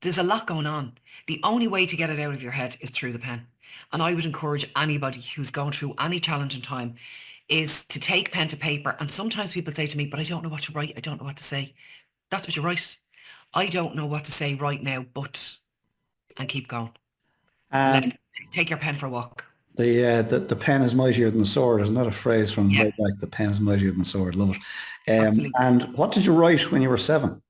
there's a lot going on. The only way to get it out of your head is through the pen. And I would encourage anybody who's going through any challenging time is to take pen to paper. And sometimes people say to me, but I don't know what to write. I don't know what to say. That's what you write. I don't know what to say right now, but, and keep going. And Take your pen for a walk. the pen is mightier than the sword. Isn't that a phrase from Yeah, way back? The pen is mightier than the sword. Love it. absolutely. And what did you write when you were 7?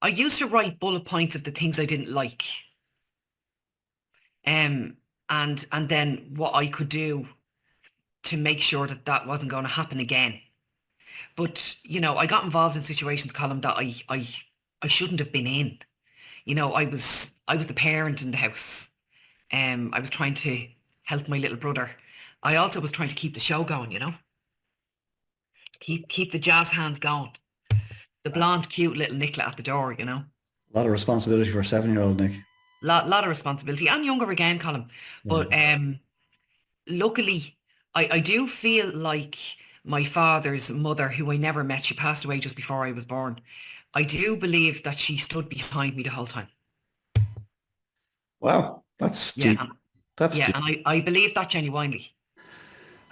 I used to write bullet points of the things I didn't like. Um, and then what I could do to make sure that that wasn't going to happen again. But, I got involved in situations, Colm, that I shouldn't have been in. I was the parent in the house. I was trying to help my little brother. I also was trying to keep the show going. Keep the jazz hands going. The blonde, cute little Nicola at the door. A lot of responsibility for a 7-year-old, Nick. Lot of responsibility. I'm younger again, Colm. Yeah. But luckily, I do feel like my father's mother, who I never met, she passed away just before I was born. I do believe that she stood behind me the whole time. Wow, that's Yeah, deep. That's yeah, deep. and I believe that genuinely.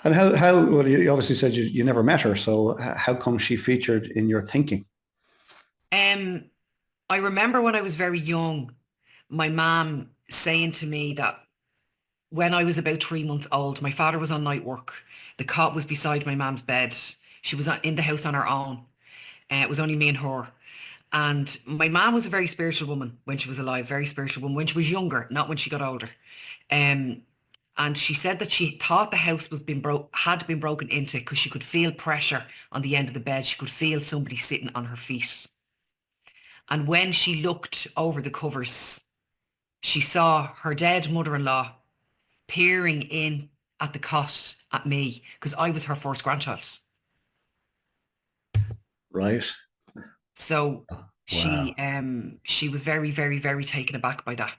And well, you obviously said you never met her, so how come she featured in your thinking? Um, I remember when I was very young, my mum saying to me that when I was about 3 months old, my father was on night work. The cot was beside my mum's bed. She was in the house on her own. It was only me and her. And my mum was a very spiritual woman when she was alive, very spiritual woman when she was younger, not when she got older. Um, and she said that she thought the house had been broken into because she could feel pressure on the end of the bed. She could feel somebody sitting on her feet. And when she looked over the covers, she saw her dead mother-in-law peering in at the cot at me because I was her first grandchild. Right. So Wow. she was very, very, very taken aback by that.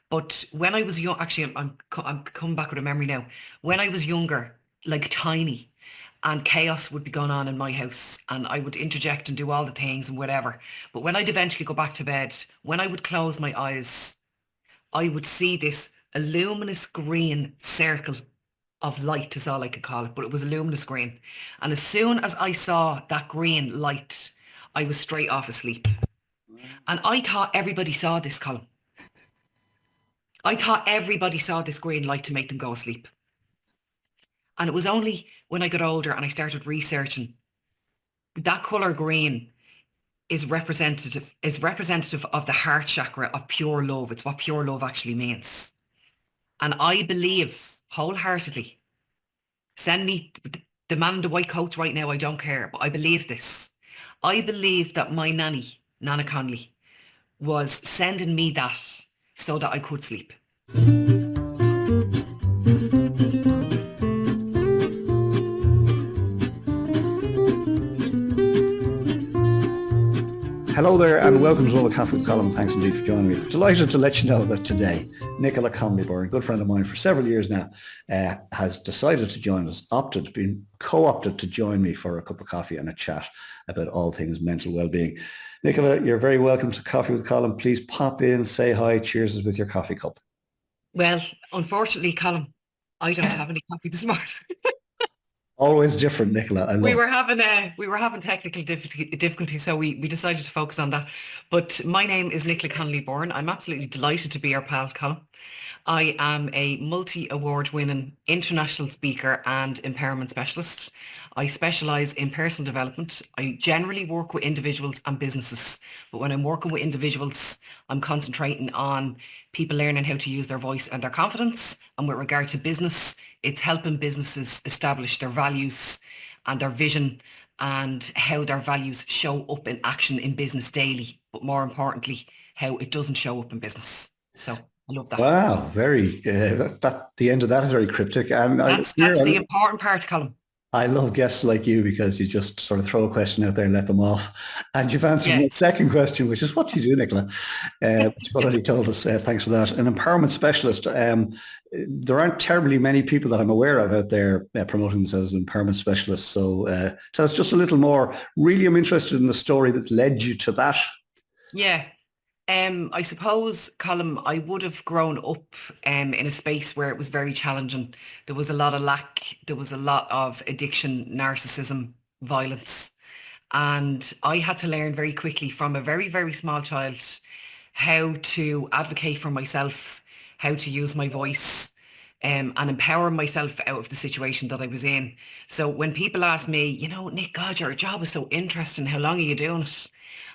But when I was young, actually, I'm coming back with a memory now. When I was younger, like tiny, and chaos would be going on in my house, and I would interject and do all the things and whatever. But when I'd eventually go back to bed, when I would close my eyes, I would see this luminous green circle of light is all I could call it, but it was a luminous green. And as soon as I saw that green light, I was straight off asleep. And I thought everybody saw this, Colm. I thought everybody saw this green light to make them go asleep. And it was only when I got older and I started researching that colour green is representative of the heart chakra of pure love. It's what pure love actually means. And I believe wholeheartedly, send me the man in the white coats right now, I don't care, but I believe this. I believe that my nanny, Nana Connolly, was sending me that so that I could sleep. Hello there and welcome to Another Coffee with Colm. Thanks indeed for joining me. Delighted to let you know that today, Nicola Byrne, a good friend of mine for several years now, has decided to join us, been co-opted to join me for a cup of coffee and a chat about all things mental well-being. Nicola, you're very welcome to Coffee with Colm. Please pop in, say hi, cheers us with your coffee cup. Well, unfortunately, Colm, I don't have any coffee this morning. Always different, Nicola. I We love it. were having technical difficulty, so we decided to focus on that. But my name is Nicola Connolly Byrne. I'm absolutely delighted to be your pal, Colm. I am a multi-award winning international speaker and empowerment specialist. I specialise in personal development. I generally work with individuals and businesses, but when I'm working with individuals, I'm concentrating on people learning how to use their voice and their confidence. And with regard to business, it's helping businesses establish their values and their vision and how their values show up in action in business daily, but more importantly, how it doesn't show up in business. So I love that. Wow, very, the end of that is very cryptic. And That's the important part, Colm. I love guests like you because you just sort of throw a question out there and let them off. And you've answered Yeah. my second question, which is what do you do, Nicola? Which you've already told us. Thanks for that. An empowerment specialist. There aren't terribly many people that I'm aware of out there promoting themselves as an empowerment specialist. So tell us just a little more. Really, I'm interested in the story that led you to that. Yeah. I suppose, Colm, I would have grown up in a space where it was very challenging. There was a lot of lack, there was a lot of addiction, narcissism, violence. And I had to learn very quickly from a very, very small child how to advocate for myself, how to use my voice, and empower myself out of the situation that I was in. So when people ask me, Nick, God, your job is so interesting. How long are you doing it?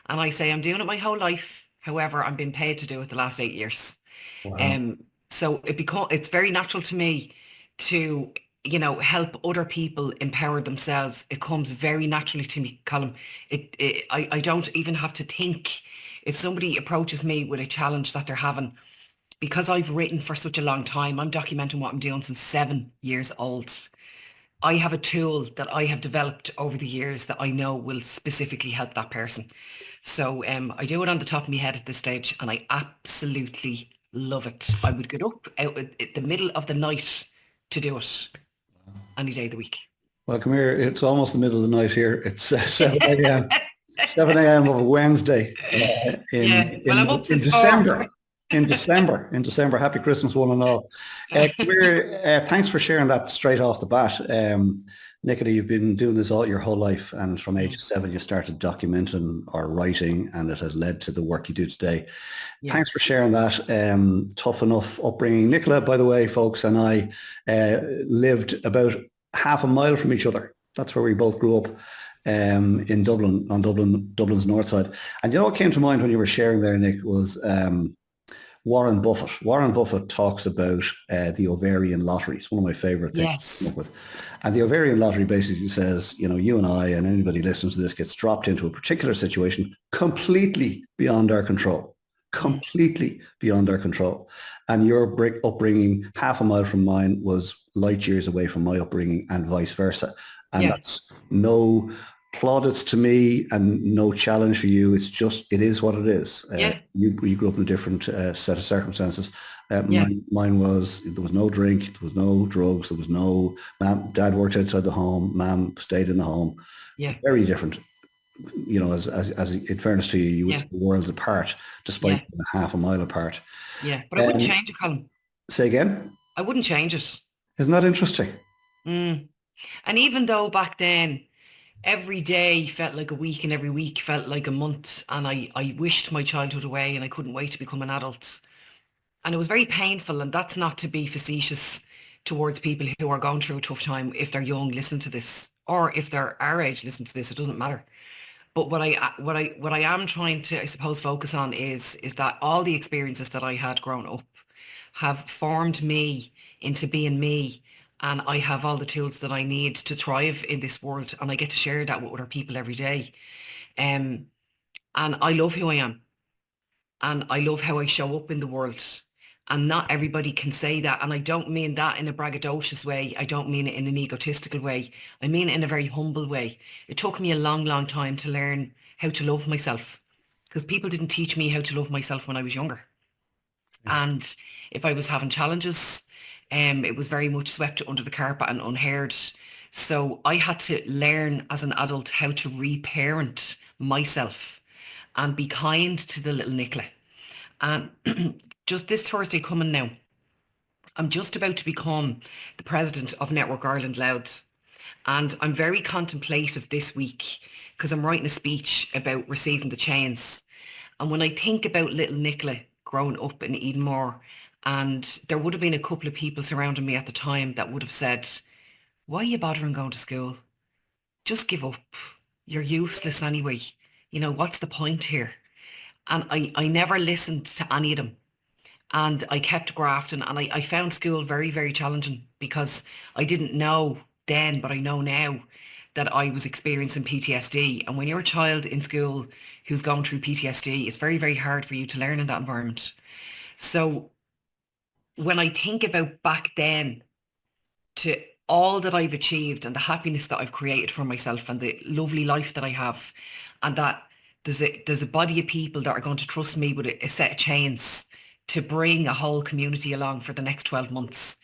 And I say, I'm doing it my whole life. However, I'm being paid to do it the last 8 years. Wow. Um, so it's very natural to me to, help other people empower themselves. It comes very naturally to me, Colin. I don't even have to think. If somebody approaches me with a challenge that they're having, because I've written for such a long time, I'm documenting what I'm doing since 7 years old. I have a tool that I have developed over the years that I know will specifically help that person. So I do it on the top of my head at this stage, and I absolutely love it. I would get up out at the middle of the night to do it any day of the week. Well, come here. It's almost the middle of the night here. It's 7 a.m. 7 a.m. of a Wednesday Yeah, well, I'm up in since four. December. In December. Happy Christmas, one and all. Thanks for sharing that straight off the bat. Nicola, you've been doing this all your whole life, and from age Mm, 7, you started documenting or writing, and it has led to the work you do today. yeah, Thanks for sharing that. Tough enough upbringing. Nicola, by the way, folks, and I lived about half a mile from each other. That's where we both grew up in Dublin, on Dublin's north side. And you know what came to mind when you were sharing there, Nick, was Warren Buffett. Warren Buffett talks about the ovarian lottery. It's one of my favorite things to come up yes, with. And the ovarian lottery basically says, you and I and anybody listening to this gets dropped into a particular situation completely beyond our control. mm, Completely beyond our control. And your upbringing, half a mile from mine, was light years away from my upbringing, and vice versa. And yeah, that's no plaudits to me and no challenge for you. It's just, it is what it is. yeah, You grew up in a different set of circumstances. yeah, Mine was, there was no drink, there was no drugs, there was no, dad worked outside the home, mom stayed in the home. yeah, Very different. As in fairness to you, you would yeah, say worlds apart, despite yeah, being half a mile apart. yeah. But I wouldn't Um, change it, Colin. Say again? I wouldn't change it. Isn't that interesting? Mm. And even though back then every day felt like a week and every week felt like a month, and I wished my childhood away and I couldn't wait to become an adult. And it was very painful, and that's not to be facetious towards people who are going through a tough time. If they're young, listen to this, or if they're our age, listen to this. It doesn't matter. But what I am trying to, I suppose, focus on is that all the experiences that I had growing up have formed me into being me, and I have all the tools that I need to thrive in this world, and I get to share that with other people every day. Um, and I love who I am, and I love how I show up in the world. And not everybody can say that. And I don't mean that in a braggadocious way. I don't mean it in an egotistical way. I mean it in a very humble way. It took me a long, long time to learn how to love myself, because people didn't teach me how to love myself when I was younger. And if I was having challenges, it was very much swept under the carpet and unheard. So I had to learn as an adult how to reparent myself and be kind to the little Nicola. And just this Thursday coming now, I'm just about to become the president of Network Ireland Loud. And I'm very contemplative this week because I'm writing a speech about receiving the chains. And when I think about little Nicola growing up in Edenmore, and there would have been a couple of people surrounding me at the time that would have said, why are you bothering going to school? Just give up. You're useless anyway. What's the point here? And I never listened to any of them. And I kept grafting, and I found school very, very challenging because I didn't know then, but I know now that I was experiencing PTSD. And when you're a child in school who's going through PTSD, it's very, very hard for you to learn in that environment. So when I think about back then to all that I've achieved and the happiness that I've created for myself and the lovely life that I have, and that there's a body of people that are going to trust me with a set of chains to bring a whole community along for the next 12 months.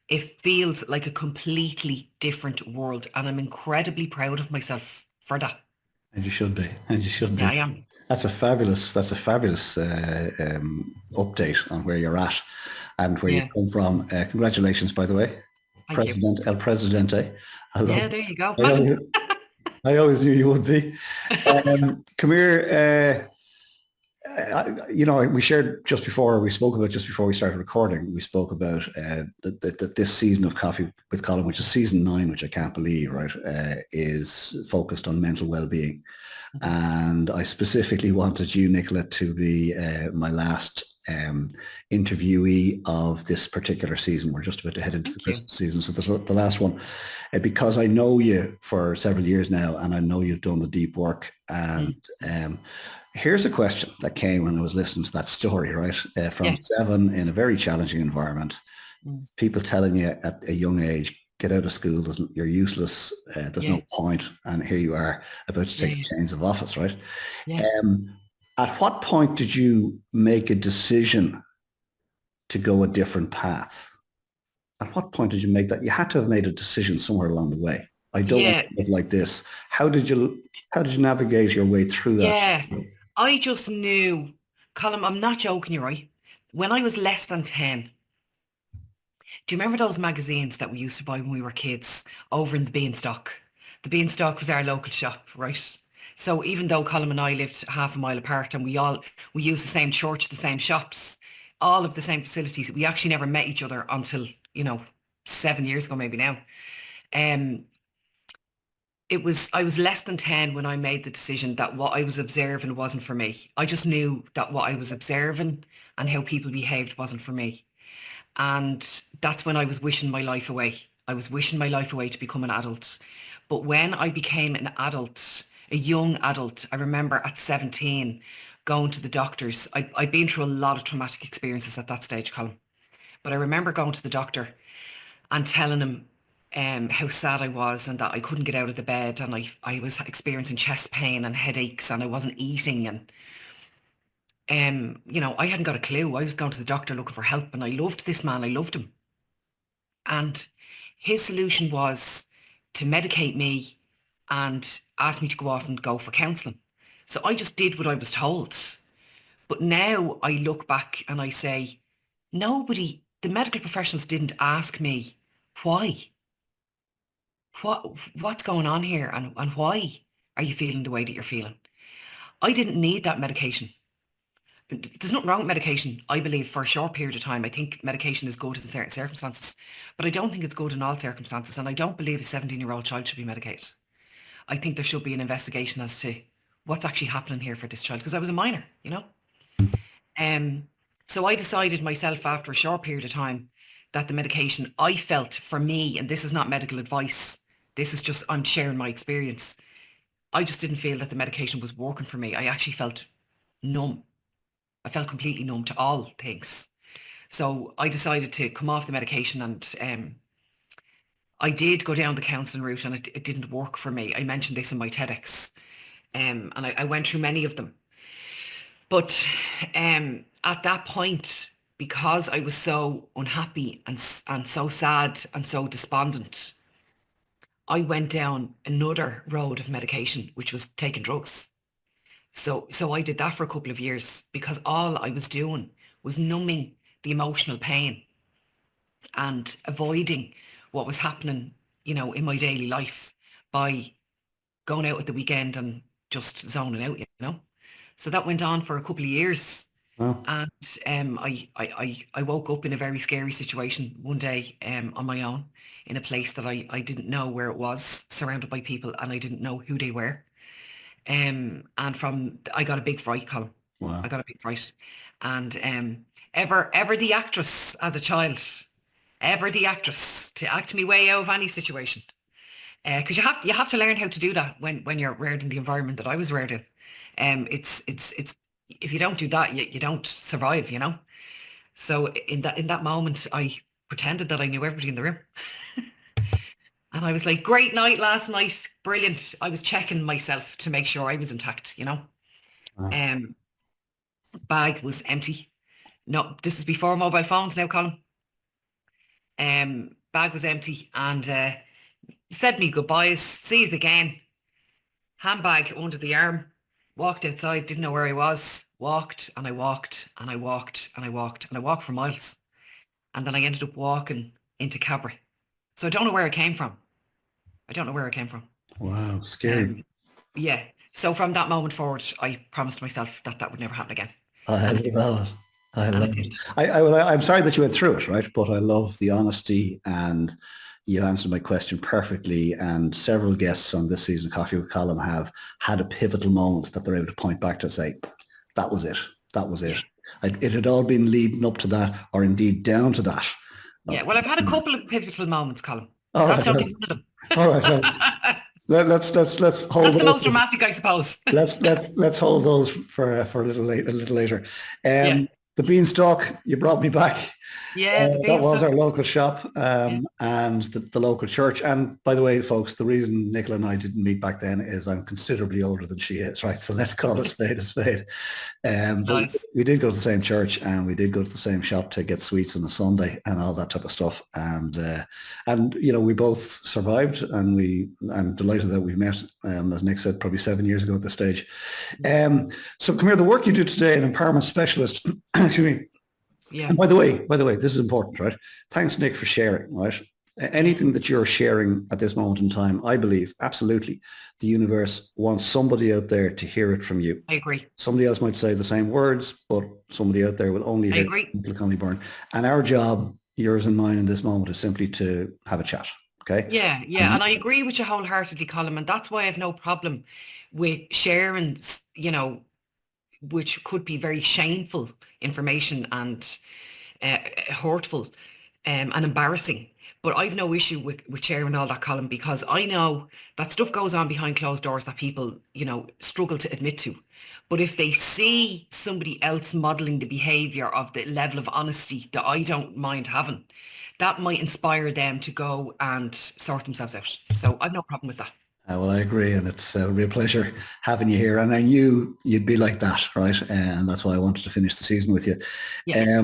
It feels like a completely different world, and I'm incredibly proud of myself for that. And you should be. And you should Yeah, I be. am. That's a fabulous update on where you're at and where you Yeah, come from. Congratulations, by the way, thank you. President El Presidente. I love. Yeah, there you go. I Imagine. always, I always knew you would be. Come here. We shared just before we spoke about just before we started recording. We spoke about that this season of Coffee with Colm, which is season 9, which I can't believe, right, is focused on mental well-being. Mhm. And I specifically wanted you, Nicola, to be my last interviewee of this particular season. We're just about to head into the Thank you. Christmas season, so the last one, because I know you for several years now, and I know you've done the deep work. And Mm. here's a question that came when I was listening to that story, right? From Yeah. 7 in a very challenging environment, Mm. people telling you at a young age, get out of school, you're useless, there's Yeah. no point, and here you are about to take Yeah. the chains of office, right? Yeah. Um, at what point did you make a decision to go a different path? At what point did you make that? You had to have made a decision somewhere along the way. I don't want Yeah. to live like this. How did you navigate your way through that? Yeah. I just knew, Colin, I'm not joking you, right? When I was less than 10, do you remember those magazines that we used to buy when we were kids over in the Beanstalk? The Beanstalk was our local shop, right? So even though Colin and I lived half a mile apart and we used the same church, the same shops, all of the same facilities, we actually never met each other until, 7 years ago, maybe now. Um, I was less than 10 when I made the decision that what I was observing wasn't for me. I just knew that what I was observing and how people behaved wasn't for me. And that's when I was wishing my life away. I was wishing my life away to become an adult. But when I became an adult, a young adult, I remember at 17 going to the doctors. I'd been through a lot of traumatic experiences at that stage, Colin. But I remember going to the doctor and telling him how sad I was and that I couldn't get out of the bed and I was experiencing chest pain and headaches and I wasn't eating and I hadn't got a clue. I was going to the doctor looking for help and I loved this man. I loved him. And his solution was to medicate me and ask me to go off and go for counselling. So I just did what I was told. But now I look back and I say, the medical professionals didn't ask me why. What's going on here and why are you feeling the way that you're feeling? I didn't need that medication. There's nothing wrong with medication, I believe, for a short period of time. I think medication is good in certain circumstances, but I don't think it's good in all circumstances. And I don't believe a 17-year-old child should be medicated. I think there should be an investigation as to what's actually happening here for this child, because I was a minor. Um, so I decided myself after a short period of time that the medication I felt for me, and this is not medical advice, this is just, I'm sharing my experience. I just didn't feel that the medication was working for me. I actually felt numb. I felt completely numb to all things. So I decided to come off the medication and I did go down the counselling route and it didn't work for me. I mentioned this in my TEDx and I went through many of them. But at that point, because I was so unhappy and so sad and so despondent, I went down another road of medication, which was taking drugs. So I did that for a couple of years because all I was doing was numbing the emotional pain and avoiding what was happening, in my daily life by going out at the weekend and just zoning out. So that went on for a couple of years. Well, And I woke up in a very scary situation one day on my own in a place that I didn't know where it was, surrounded by people, and I didn't know who they were. And I got a big fright, Colin. I wow. got a big fright. And ever the actress as a child, ever the actress to act me way out of any situation. Because you have to learn how to do that when you're reared in the environment that I was reared in. It's if you don't do that, you don't survive. So in that moment, I pretended that I knew everybody in the room. And I was like, great night last night, brilliant. I was checking myself to make sure I was intact. Wow. Um, Bag was empty. No, this is before mobile phones now, Colin. Bag was empty and said me goodbyes, see you again. Handbag under the arm, walked outside, didn't know where I was, walked and I walked and I walked and I walked and I walked for miles. And then I ended up walking into Cabra. So I don't know where I came from. I don't know where I came from. Wow, scary. Um, yeah. So from that moment forward, I promised myself that that would never happen again. I And it did. love it. I And love it it. did. I'm sorry that you went through it, right? But I love the honesty and you answered my question perfectly. And several guests on this season of Coffee with Colm have had a pivotal moment that they're able to point back to and say, that was it. That was Yeah. it. It had all been leading up to that or indeed down to that. Yeah. Well, I've had a couple of pivotal moments, Colin. All That's right. only one of them. All right. Well, let's hold That's the those. most dramatic, I suppose. Let's hold those for a little later. Yeah. The beanstalk, you brought me back. Yeah, the That was beanstalk. our local shop Yeah. and the local church. And by the way, folks, the reason Nicola and I didn't meet back then is I'm considerably older than she is, right? So let's call a spade a spade. But Nice. we did go to the same church and we did go to the same shop to get sweets on a Sunday and all that type of stuff. And you know, we both survived and I'm delighted that we met, as Nick said, probably 7 years ago at this stage. So come here, the work you do today, an empowerment specialist, excuse me. Yeah. And by the way, this is important, right? Thanks, Nick, for sharing, right? Anything that you're sharing at this moment in time, I believe, absolutely, the universe wants somebody out there to hear it from you. I agree. Somebody else might say the same words, but somebody out there will only I hear agree. Connolly Byrne. And our job, yours and mine in this moment, is simply to have a chat, okay? Yeah, yeah. And I agree with you wholeheartedly, Colin. And that's why I have no problem with sharing, which could be very shameful information and hurtful and embarrassing. But I've no issue with sharing all that, Colin, because I know that stuff goes on behind closed doors that people, struggle to admit to. But if they see somebody else modeling the behavior of the level of honesty that I don't mind having, that might inspire them to go and sort themselves out. So I've no problem with that. Well, I agree, and it's a real pleasure having you here. And I knew you'd be like that, right? And that's why I wanted to finish the season with you. Yeah,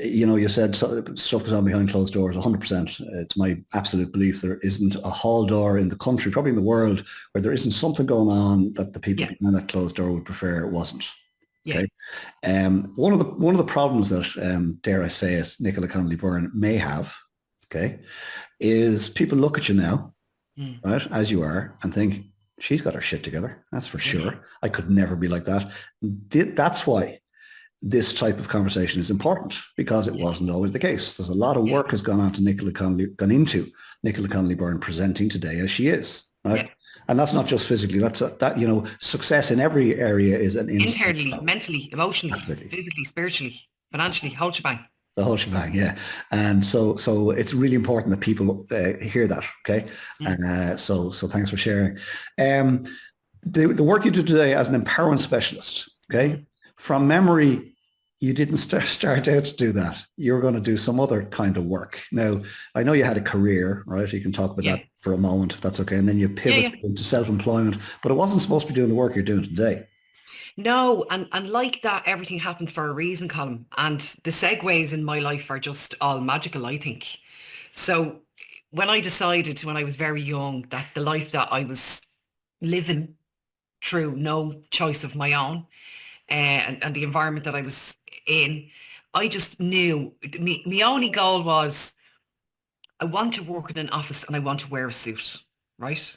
You said stuff goes on behind closed doors. 100%. It's my absolute belief there isn't a hall door in the country, probably in the world, where there isn't something going on that the people yeah, behind that closed door would prefer it wasn't. yeah, Okay. One of the problems that, dare I say it, Nicola Connolly Byrne may have, okay, is people look at you now, mm, right, as you are, and think, she's got her shit together. That's for yeah, sure. I could never be like that. That's why this type of conversation is important, because it yeah, wasn't always the case. There's a lot of yeah, work has gone into Nicola Connolly Byrne presenting today as she is, yeah. right? And that's not just physically. Success in every area is an inside Internally, job. mentally, emotionally, Absolutely. physically, spiritually, financially, whole shebang. The whole shebang, yeah. And so it's really important that people hear that, okay? Mm, So thanks for sharing. Um, the work you do today as an empowerment specialist, okay? mhm. From memory, you didn't start out to do that. You were going to do some other kind of work. Now, I know you had a career, right? You can talk about Yeah, that for a moment if that's okay. And then you yeah, pivot yeah. into self-employment, but it wasn't supposed to be doing the work you're doing today. No, and like that, everything happens for a reason, Colin. And the segues in my life are just all magical, I think. So when I decided when I was very young that the life that I was living through no choice of my own, and the environment that I was in, I just knew my only goal was I want to work in an office and I want to wear a suit, right?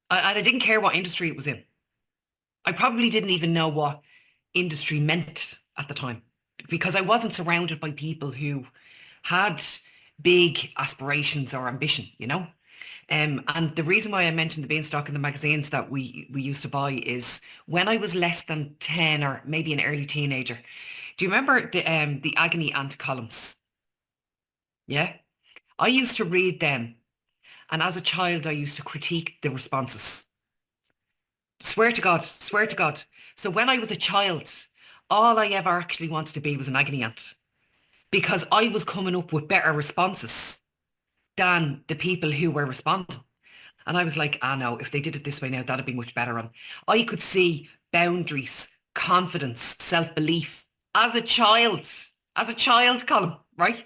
And I didn't care what industry it was in. I probably didn't even know what industry meant at the time because I wasn't surrounded by people who had big aspirations or ambition. And the reason why I mentioned the beanstalk in the magazines that we used to buy is when I was less than 10 or maybe an early teenager. Do you remember the agony aunt columns? Yeah. I used to read them, and as a child I used to critique the responses. Swear to God, swear to God. So when I was a child, all I ever actually wanted to be was an agony aunt because I was coming up with better responses than the people who were responding. And I was like, no, if they did it this way now, that'd be much better. And I could see boundaries, confidence, self-belief as a child, Colin, right?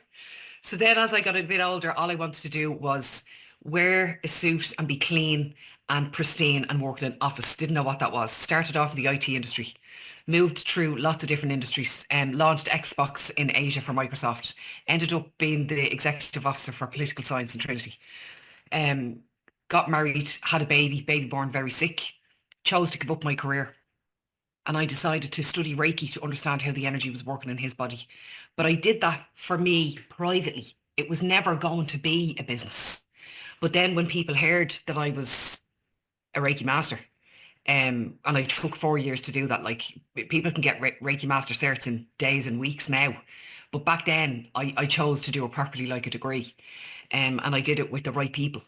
So then as I got a bit older, all I wanted to do was wear a suit and be clean and pristine and working in an office. Didn't know what that was. Started off in the IT industry. Moved through lots of different industries and launched Xbox in Asia for Microsoft. Ended up being the executive officer for political science in Trinity. Um, got married, had a baby born very sick. Chose to give up my career. And I decided to study Reiki to understand how the energy was working in his body. But I did that for me privately. It was never going to be a business. But then when people heard that I was a Reiki master, and I took 4 years to do that, like people can get Reiki master certs in days and weeks now. But back then I chose to do it properly like a degree. And I did it with the right people.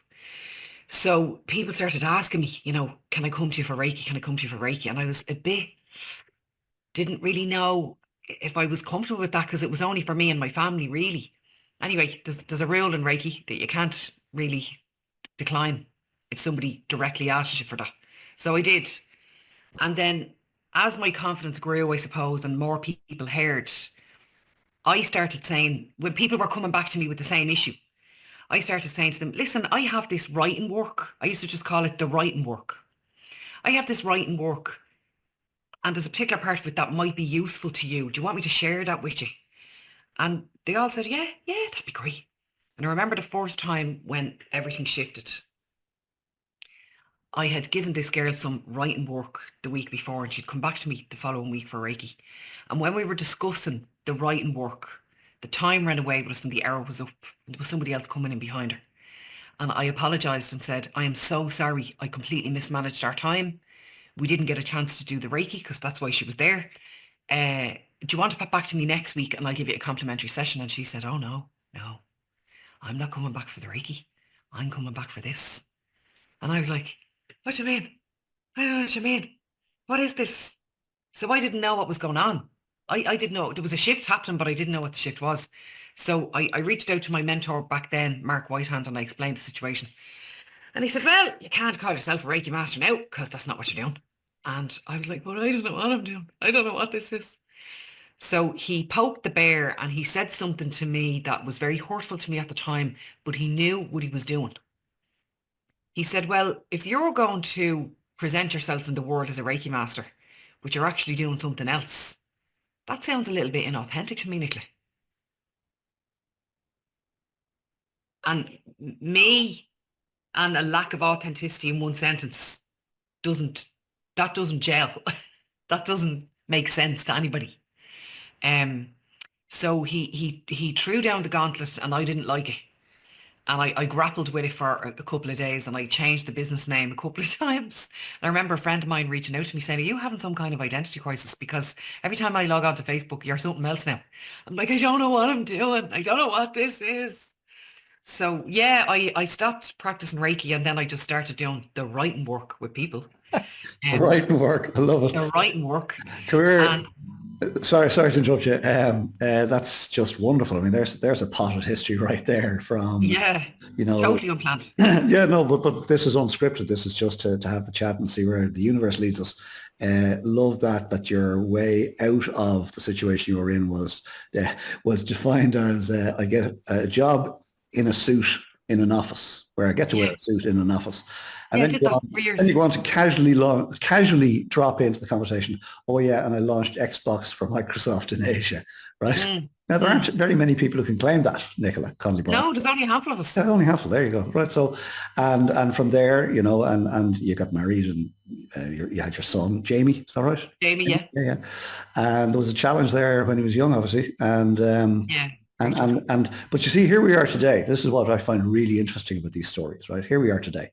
So people started asking me, can I come to you for Reiki? Can I come to you for Reiki? And I was a bit didn't really know if I was comfortable with that because it was only for me and my family, really. Anyway, there's a rule in Reiki that you can't really decline if somebody directly asks you for that. So I did. And then as my confidence grew, I suppose, and more people heard, I started saying, when people were coming back to me with the same issue, I started saying to them, listen, I have this writing work. I used to just call it the writing work. I have this writing work and there's a particular part of it that might be useful to you. Do you want me to share that with you? And they all said, yeah, that'd be great. And I remember the first time when everything shifted. I had given this girl some writing work the week before and she'd come back to me the following week for Reiki. And when we were discussing the writing work, the time ran away with us and the hour was up. And there was somebody else coming in behind her. And I apologised and said, I am so sorry. I completely mismanaged our time. We didn't get a chance to do the Reiki because that's why she was there. Do you want to pop back to me next week and I'll give you a complimentary session? And she said, oh, no, I'm not coming back for the Reiki. I'm coming back for this. And I was like, what do you mean? I don't know what you mean. What is this? So I didn't know what was going on. I didn't know. There was a shift happening, but I didn't know what the shift was. So I reached out to my mentor back then, Mark Whitehand, and I explained the situation. And he said, well, you can't call yourself a Reiki master now because that's not what you're doing. And I was like, well, I don't know what I'm doing. I don't know what this is. So he poked the bear and he said something to me that was very hurtful to me at the time, but he knew what he was doing. He said, well, if you're going to present yourself in the world as a Reiki master, but you're actually doing something else, that sounds a little bit inauthentic to me, Nicola. And me and a lack of authenticity in one sentence doesn't gel. That doesn't make sense to anybody. So he threw down the gauntlet and I didn't like it. And I grappled with it for a couple of days and I changed the business name a couple of times. I remember a friend of mine reaching out to me saying, are you having some kind of identity crisis? Because every time I log on to Facebook, you're something else now. I'm like, I don't know what I'm doing. I don't know what this is. So yeah, I stopped practicing Reiki and then I just started doing the writing work with people. Writing work, I love it. The writing work. Come here. And Sorry to interrupt you. That's just wonderful. I mean, there's a potted history right there from, yeah, totally unplanned. Yeah, no, but this is unscripted. This is just to have the chat and see where the universe leads us. Love that your way out of the situation you were in was defined as I get a job in a suit in an office where I get to wear a suit in an office. And then, you go on to casually drop into the conversation. Oh yeah, and I launched Xbox for Microsoft in Asia, right? Now there aren't very many people who can claim that, Nicola Connolly. No, there's only a handful of us. There's only a handful. There you go. Right. So, and from there, and you got married and you had your son, Jamie. Is that right? Jamie, yeah. Yeah. And there was a challenge there when he was young, obviously, and yeah. But you see, here we are today. This is what I find really interesting about these stories, right? Here we are today.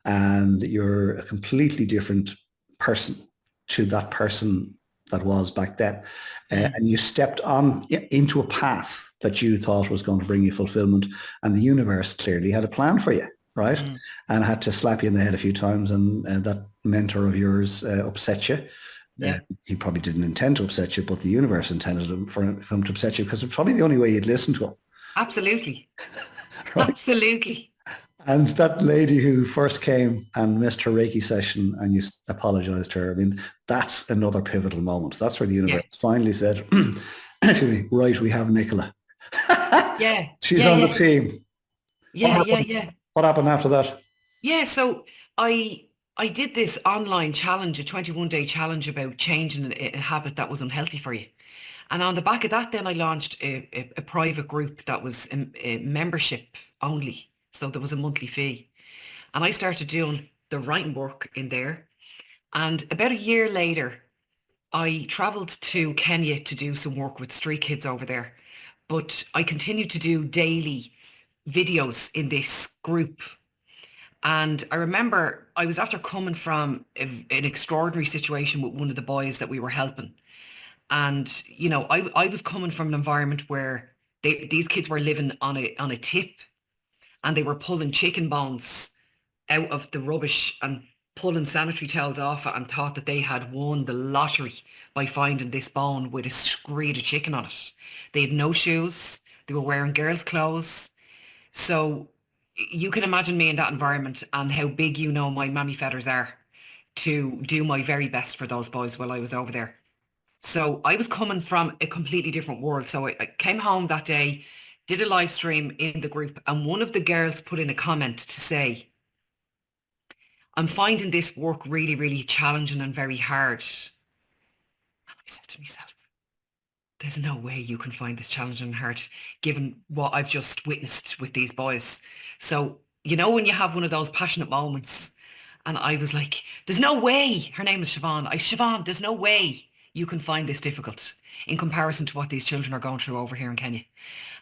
And you're a completely different person to that person that was back then. And you stepped on into a path that you thought was going to bring you fulfillment. And the universe clearly had a plan for you, right? And had to slap you in the head a few times. And that mentor of yours upset you. Yeah. He probably didn't intend to upset you, but the universe intended for him to upset you because it's probably the only way you'd listen to him. Absolutely. Right? Absolutely. And that lady who first came and missed her Reiki session and you apologized to her, I mean, that's another pivotal moment. That's where the universe finally said, excuse me, right, we have Nicola. Yeah. She's on the team. Yeah. What happened after that? Yeah, so I I did this online challenge, a 21-day challenge about changing a habit that was unhealthy for you. And on the back of that, then I launched a private group that was a membership only. So there was a monthly fee. And I started doing the writing work in there. And about a year later, I travelled to Kenya to do some work with street kids over there. But I continued to do daily videos in this group. And I remember I was after coming from an extraordinary situation with one of the boys that we were helping. And, I was coming from an environment where these kids were living on a tip, and they were pulling chicken bones out of the rubbish and pulling sanitary towels off it, and thought that they had won the lottery by finding this bone with a screed of chicken on it. They had no shoes. They were wearing girls' clothes. So you can imagine me in that environment and how big my mammy feathers are to do my very best for those boys while I was over there. So I was coming from a completely different world. So I came home that day, did a live stream in the group, and one of the girls put in a comment to say, I'm finding this work really, really challenging and very hard. And I said to myself, there's no way you can find this challenging and hard given what I've just witnessed with these boys. So, when you have one of those passionate moments, and I was like, there's no way, her name is Siobhan. Siobhan, there's no way you can find this difficult in comparison to what these children are going through over here in Kenya.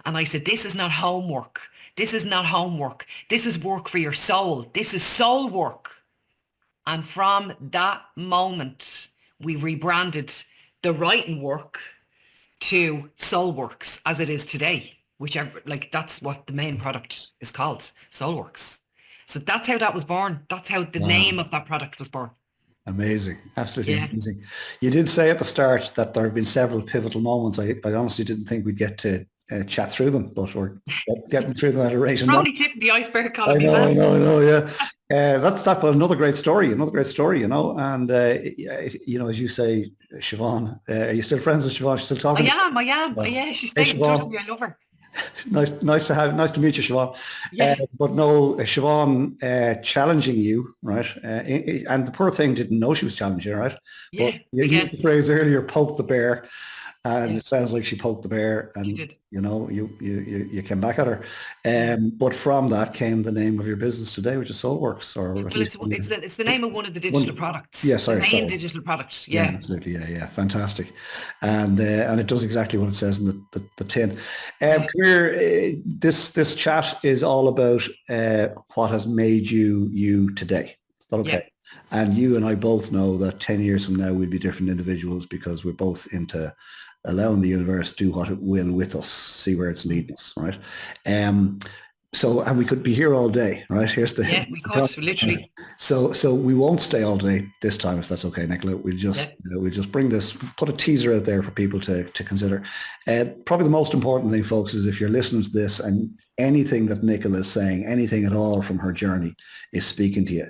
And I said, this is not homework. This is not homework. This is work for your soul. This is soul work. And from that moment, we rebranded the writing work to Soulworks as it is today, whichever, like that's what the main product is called, Soulworks. So that's how that was born. That's how the Wow. name of that product was born. Amazing. Absolutely Yeah. amazing. You did say at the start that there have been several pivotal moments. I honestly didn't think we'd get to chat through them, but we're getting through them at a rate. And We're that, only tipping the iceberg, I calling me know, I man. know, I know. Yeah. That's that, but another great story, And, as you say, Siobhan, are you still friends with Siobhan? She's still I talking? am, I am. Yeah. Yeah, she Hey, stays in touch with Siobhan. me. I love her. Nice to meet you, Siobhan. Yeah, But no, Siobhan challenging you, right? And the poor thing didn't know she was challenging you, right? But yeah, you used again. the phrase earlier, poke the bear, and Yeah, it sounds like she poked the bear, she and did. you came back at her. Yeah. But from that came the name of your business today, which is Soulworks, or at Well, least it's the name of one of the digital one. products, Yeah, the sorry, main sorry. digital product. Yeah, Yeah, absolutely. Yeah, yeah, fantastic, and it does exactly what it says in the tin. yeah, Come here. This chat is all about what has made you today. Is that yeah. okay? And you and I both know that 10 years from now we'll be different individuals because we're both into allowing the universe do what it will with us, see where it's Mm. leading us, right? Um, so, and we could be here all day, right? Here's the, Yeah, we here's the could, problem. Right. literally. So we won't stay all day this time, if that's okay, Nicola. Yeah. We'll just bring this, put a teaser out there for people to consider. Probably the most important thing, folks, is if you're listening to this and anything that Nicola is saying, anything at all from her journey is speaking to you,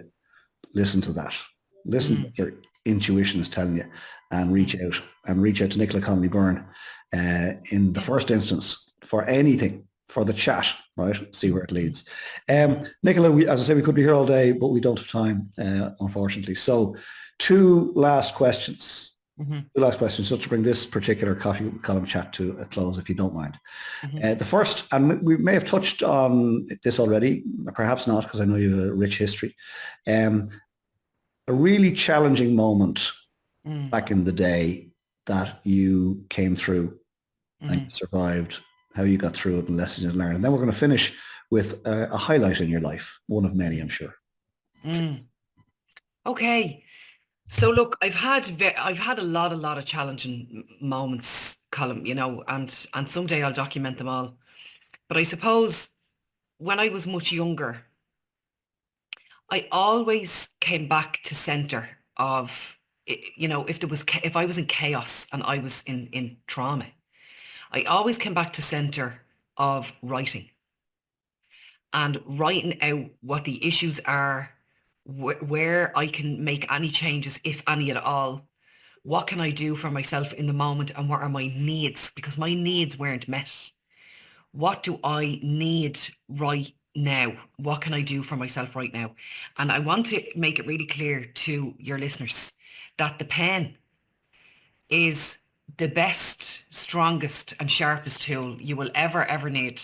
listen to that. Listen to Mm, what your intuition is telling you, and mm, reach out to Nicola Connolly Byrne in the yeah. first instance for anything, for the chat, right? See where it Mm, leads. mm, Nicola, as I say, we could be here all day, but we don't have time, unfortunately. So two last questions. mhm, Two last questions, just to bring this particular coffee column chat to a close, if you don't mind. mhm. The first, and we may have touched on this already, perhaps not, because I know you have a rich history. Um, a really challenging moment Mm, back in the day that you came through and you mhm, survived, how you got through it and lessons you learned. And then we're going to finish with a highlight in your life, one of many, I'm sure. mm. Okay. So look, I've had a lot of challenging moments, Colm, and someday I'll document them all. But I suppose when I was much younger, I always came back to center of, if I was in chaos and I was in trauma, I always came back to center of writing and writing out what the issues are, where I can make any changes, if any at all. What can I do for myself in the moment, and what are my needs? Because my needs weren't met. What do I need right now? What can I do for myself right now? And I want to make it really clear to your listeners that the pen is the best, strongest and sharpest tool you will ever need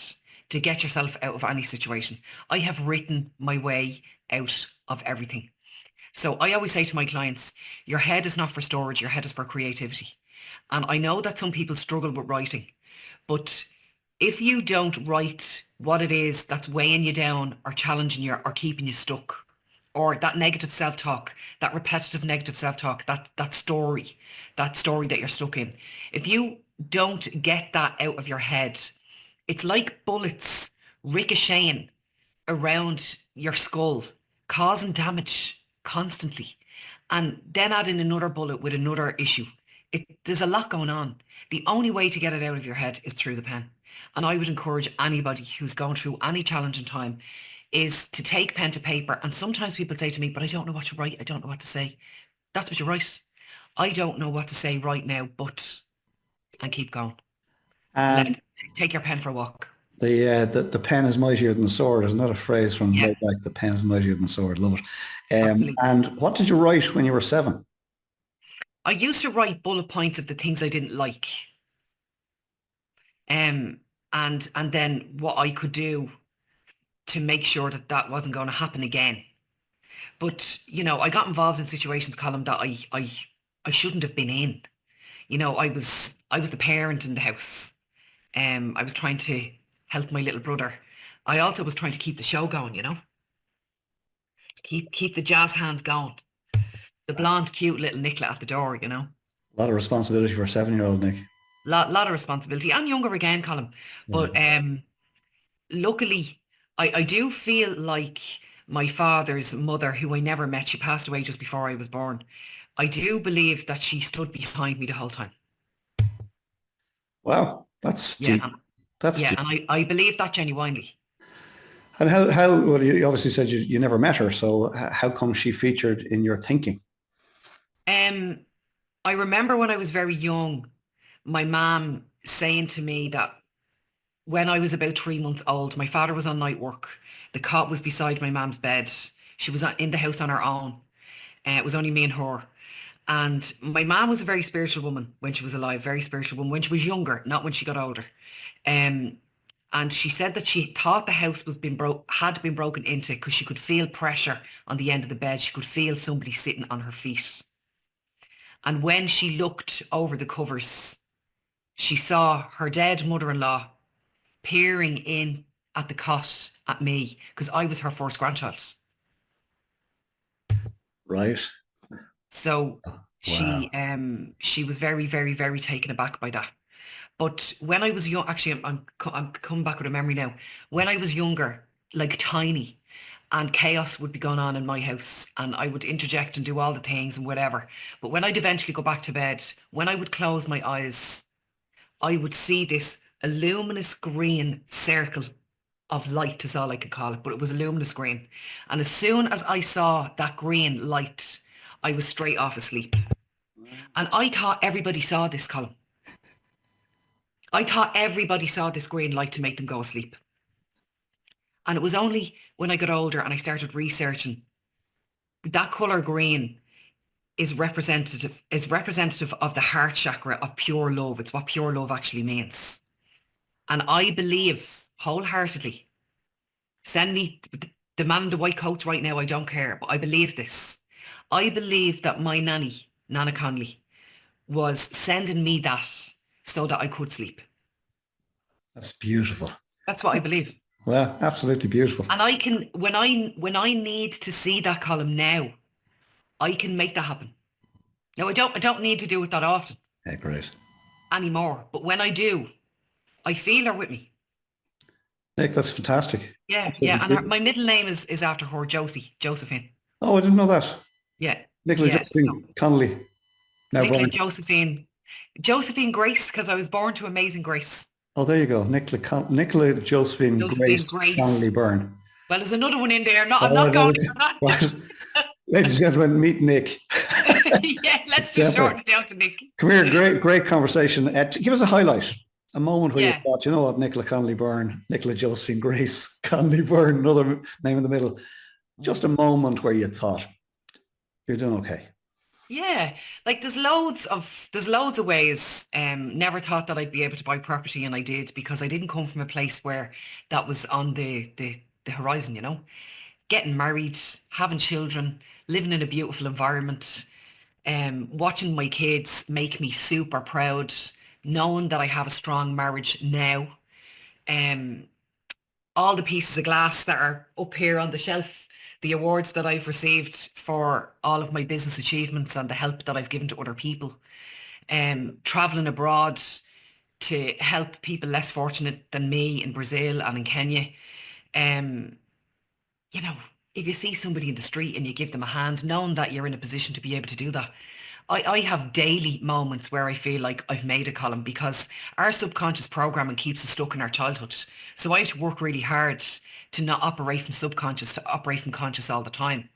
to get yourself out of any situation. I have written my way out of everything. So I always say to my clients, your head is not for storage, your head is for creativity. And I know that some people struggle with writing, but if you don't write what it is that's weighing you down or challenging you or keeping you stuck, or that negative self-talk, that repetitive negative self-talk, that story that you're stuck in, if you don't get that out of your head, it's like bullets ricocheting around your skull, causing damage constantly. And then add in another bullet with another issue. There's a lot going on. The only way to get it out of your head is through the pen. And I would encourage anybody who's going through any challenging time is to take pen to paper. And sometimes people say to me, but I don't know what to write. I don't know what to say. That's what you write. I don't know what to say right now, but, and keep going. And Take your pen for a walk. the pen is mightier than the sword. Isn't that a phrase from way back? The pen is mightier than the sword. Love it. Absolutely. And what did you write when you were 7? I used to write bullet points of the things I didn't like. And then what I could do to make sure that that wasn't going to happen again. But, you know, I got involved in situations, Colm, that I shouldn't have been in. You know, I was the parent in the house. I was trying to help my little brother. I also was trying to keep the show going, you know. Keep the jazz hands going. The blonde, cute little Nicola at the door, you know. A lot of responsibility for a 7-year-old, Nick. Lot of responsibility. I'm younger again, Colm. But luckily, I do feel like my father's mother, who I never met, she passed away just before I was born. I do believe that she stood behind me the whole time. Wow, that's deep. That's yeah, deep. and I believe that genuinely. And well, you obviously said you never met her, so how come she featured in your thinking? I remember when I was very young, my mum saying to me that when I was about 3 months old, my father was on night work. The cot was beside my mum's bed. She was in the house on her own. It was only me and her. And my mum was a very spiritual woman when she was alive, very spiritual woman when she was younger, not when she got older. And she said that she thought the house had been broken into because she could feel pressure on the end of the bed. She could feel somebody sitting on her feet. And when she looked over the covers, she saw her dead mother-in-law peering in at the cot at me because I was her first grandchild. Right. So Wow. she was very, very, very taken aback by that. But when I was young, actually, I'm coming back with a memory now. When I was younger, like tiny, and chaos would be going on in my house, and I would interject and do all the things and whatever. But when I'd eventually go back to bed, when I would close my eyes, I would see this a luminous green circle of light is all I could call it, but it was a luminous green. And as soon as I saw that green light, I was straight off asleep. And I thought everybody saw this, Colm. I thought everybody saw this green light to make them go asleep. And it was only when I got older and I started researching that colour green is representative of the heart chakra of pure love. It's what pure love actually means. And I believe wholeheartedly, send me the man in the white coats right now, I don't care, but I believe this. I believe that my nanny, Nana Connolly, was sending me that so that I could sleep. That's beautiful. That's what I believe. Well, absolutely beautiful. And I can, when I need to see that Colm now, I can make that happen. Now I don't need to do it that often. Yeah, great. Anymore. But when I do, I feel her with me. Nick, that's fantastic. Yeah, absolutely. yeah. And my middle name is after her, Josephine. Oh, I didn't know that. Yeah. Nicola Josephine Connolly. Now Nicola Byrne. Josephine Grace, because I was born to amazing grace. Oh, there you go. Nicola Josephine Grace Connolly Byrne. Well, there's another one in there. I'm not going for that. Ladies and gentlemen, meet Nick. Yeah, let's just shorten it down to Nick. Come here, great conversation. Give us a highlight. A moment where you Yeah. thought, you know what, Nicola Connolly Byrne, Nicola Josephine Grace Connolly Byrne, another name in the middle. Just a Mm. moment where you thought, you're doing okay. Yeah, like there's loads of ways. Never thought that I'd be able to buy property, and I did because I didn't come from a place where that was on the horizon, you know. Getting married, having children, living in a beautiful environment, watching my kids make me super proud, knowing that I have a strong marriage now. Um, all the pieces of glass that are up here on the shelf, the awards that I've received for all of my business achievements and the help that I've given to other people, traveling abroad to help people less fortunate than me in Brazil and in Kenya. Um, you know, if you see somebody in the street and you give them a hand, knowing that you're in a position to be able to do that. I have daily moments where I feel like I've made a column because our subconscious programming keeps us stuck in our childhood. So I have to work really hard to not operate from subconscious to operate from conscious all the time.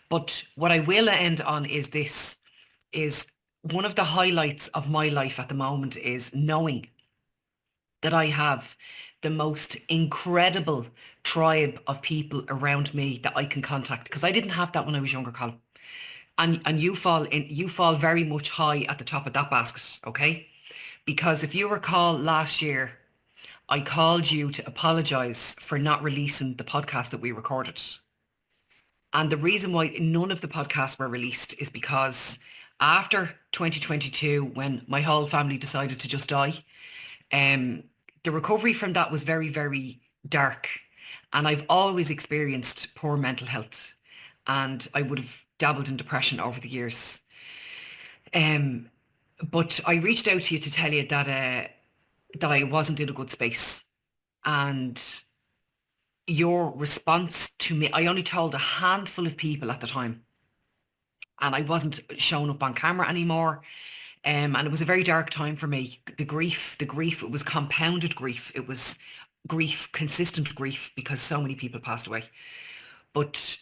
But what I will end on is this, is one of the highlights of my life at the moment is knowing that I have the most incredible tribe of people around me that I can contact because I didn't have that when I was younger, Colin. And you fall very much high at the top of that basket, okay? Because if you recall last year, I called you to apologize for not releasing the podcast that we recorded. And the reason why none of the podcasts were released is because after 2022, when my whole family decided to just die, um, the recovery from that was very, very dark. And I've always experienced poor mental health. And I would have dabbled in depression over the years. Um, but I reached out to you to tell you that I wasn't in a good space. And your response to me, I only told a handful of people at the time. And I wasn't showing up on camera anymore. And it was a very dark time for me. The grief, it was compounded grief. It was grief, consistent grief, because so many people passed away. But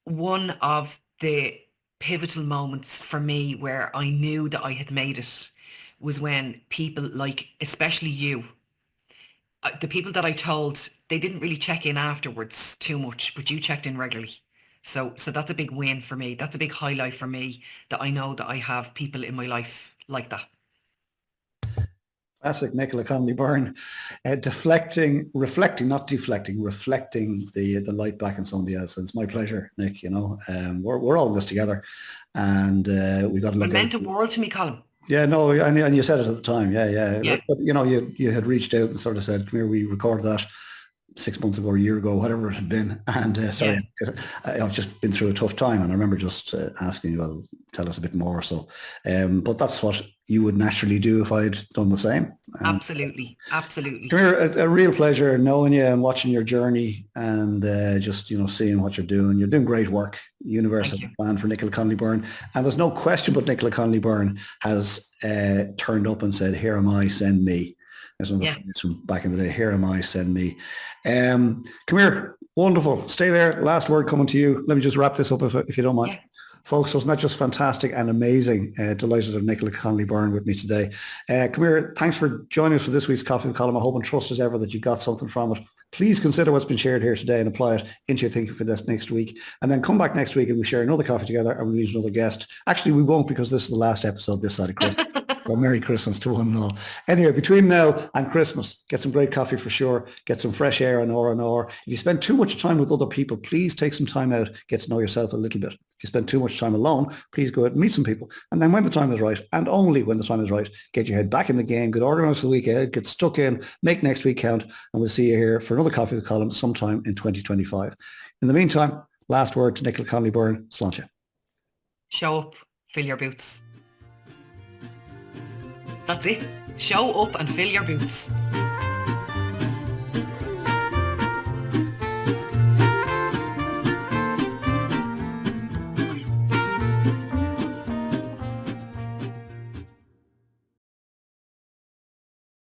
one of the pivotal moments for me where I knew that I had made it was when people like, especially you, the people that I told, they didn't really check in afterwards too much, but you checked in regularly. So that's a big win for me. That's a big highlight for me that I know that I have people in my life like that. Classic Nicola Connolly Byrne, deflecting, reflecting, not deflecting, reflecting the light back on somebody else. And it's my pleasure, Nick. You know, we're all in this together, and we got to It look out. meant a world to me, Colin. Yeah, no, and you said it at the time. Yeah, yeah. Yeah, But you know, you had reached out and sort of said, "Come here, we recorded that 6 months ago, or a year ago, whatever it had been." And yeah, sorry, I've just been through a tough time, and I remember just asking you, "Well, tell us a bit more." So, but that's what you would naturally do if I'd done the same. And absolutely, absolutely. come here, a real pleasure knowing you and watching your journey, and just seeing what you're doing. You're doing great work. Universe Thank has you. a plan for Nicola Connolly Byrne, and there's no question but Nicola Connolly Byrne has turned up and said, "Here am I, send me." There's another Yeah, phrase from back in the day. "Here am I, send me." Come here, wonderful. Stay there. Last word coming to you. Let me just wrap this up if you don't mind. yeah. Folks, wasn't that just fantastic and amazing? Delighted to have Nicola Connolly Byrne with me today. Come here. Thanks for joining us for this week's Coffee with Colm. I hope and trust as ever that you got something from it. Please consider what's been shared here today and apply it into your thinking for this next week. And then come back next week and we share another coffee together and we meet another guest. Actually, we won't, because this is the last episode this side of Christmas. So Merry Christmas to one and all. Anyway, between now and Christmas, get some great coffee for sure. Get some fresh air and R. If you spend too much time with other people, please take some time out, get to know yourself a little bit. If you spend too much time alone, please go out and meet some people. And then when the time is right, and only when the time is right, get your head back in the game, get organised for the week ahead, get stuck in, make next week count, and we'll see you here for another Coffee with Colm sometime in 2025. In the meantime, last word to Nicola Connolly Byrne, sláinte. Show up, fill your boots. That's it. Show up and fill your boots.